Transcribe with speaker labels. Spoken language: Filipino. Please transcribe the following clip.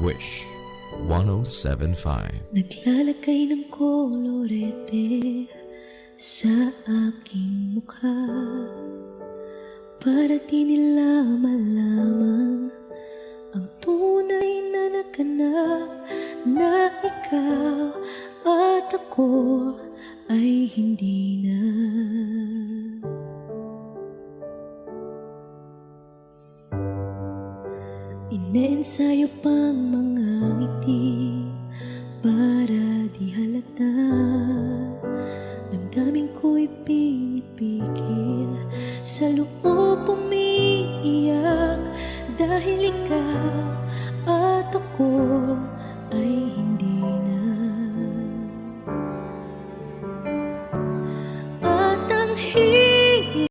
Speaker 1: Wish 107.5.
Speaker 2: Naglalagay ng kolorete sa aking mukha para di nila malaman ang tunay na naganap, na ikaw at ako ay hindi na. Ineensayo pang mga ngiti para di halata. Damdamin ko'y pinipigil, sa loob umiiyak dahil ikaw